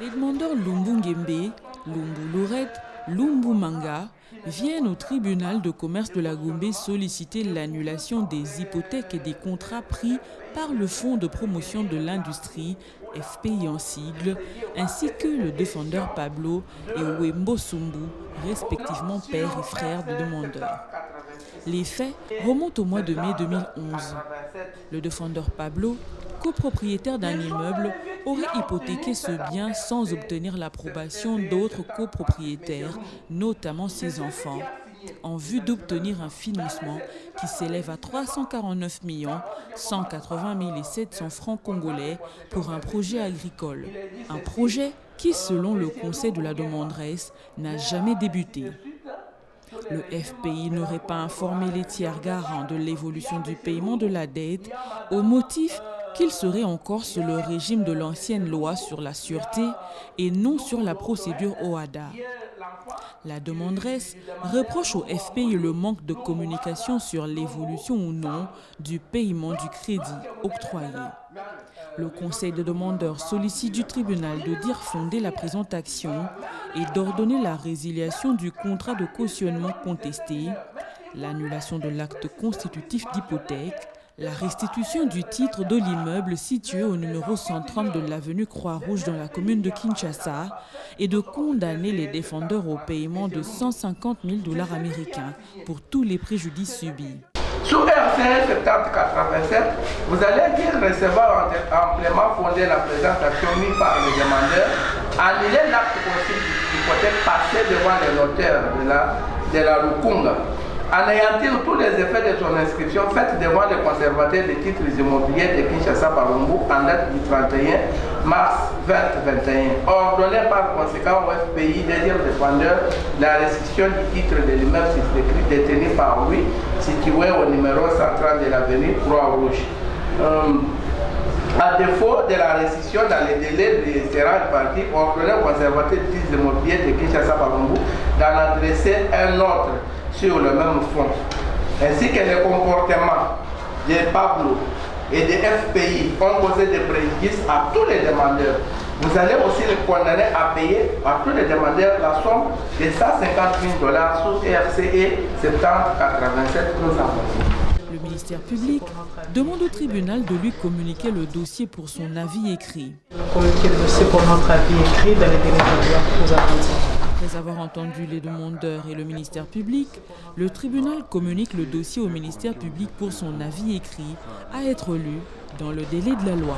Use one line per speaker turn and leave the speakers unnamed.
Les demandeurs Lumbu Ngembe, Lumbu Louret, Lumbu Manga viennent au tribunal de commerce de la Gombe solliciter l'annulation des hypothèques et des contrats pris par le Fonds de promotion de l'industrie, FPI en sigle, ainsi que le défendeur Pablo et Wembo Sumbu, respectivement père et frère de demandeurs. Les faits remontent au mois de mai 2011. Le défendeur Pablo, copropriétaire d'un immeuble, aurait hypothéqué ce bien sans obtenir l'approbation d'autres copropriétaires, notamment ses enfants, en vue d'obtenir un financement qui s'élève à 349 180 700 francs congolais pour un projet agricole. Un projet qui, selon le conseil de la demanderesse, n'a jamais débuté. Le FPI n'aurait pas informé les tiers garants de l'évolution du paiement de la dette au motif qu'il serait encore sous le régime de l'ancienne loi sur la sûreté et non sur la procédure OHADA. La demanderesse reproche au FPI le manque de communication sur l'évolution ou non du paiement du crédit octroyé. Le conseil de demandeurs sollicite du tribunal de dire fonder la présente action et d'ordonner la résiliation du contrat de cautionnement contesté, l'annulation de l'acte constitutif d'hypothèque, la restitution du titre de l'immeuble situé au numéro 130 de l'avenue Croix-Rouge dans la commune de Kinshasa et de condamner les défendeurs au paiement de 150 000 $ américains pour tous les préjudices subis.
Sous RCN 7087, vous allez bien recevoir amplement fondé la présente action mise par les demandeurs, annuler l'acte constitutif d'hypothèque passé devant les notaires de la Lukunga, anéantir tous les effets de son inscription faite devant le conservateur des titres immobiliers de Kinshasa Barumbu en date du 31 mars 2021. Ordonné par conséquent au FPI de dire au défendeur la restitution du titre de l'immeuble suscrit détenu par lui, situé au numéro 130 de l'avenue Croix-Rouge. À défaut de la restitution dans les délais de serrage parti, ordonné au conservateur des titres immobiliers de Kinshasa Barumbu d'en adresser un autre sur le même fond, ainsi que les comportements de Pablo et de FPI ont causé des préjudices à tous les demandeurs. Vous allez aussi les condamner à payer à tous les demandeurs la somme de 150 000 $ sous RCE 7087 nous avons.
Le ministère public demande au tribunal de lui communiquer le dossier pour son avis écrit.
Communiquer le dossier pour notre avis écrit dans les délais que nous avons dit.
Après avoir entendu les demandeurs et le ministère public, le tribunal communique le dossier au ministère public pour son avis écrit à être lu dans le délai de la loi.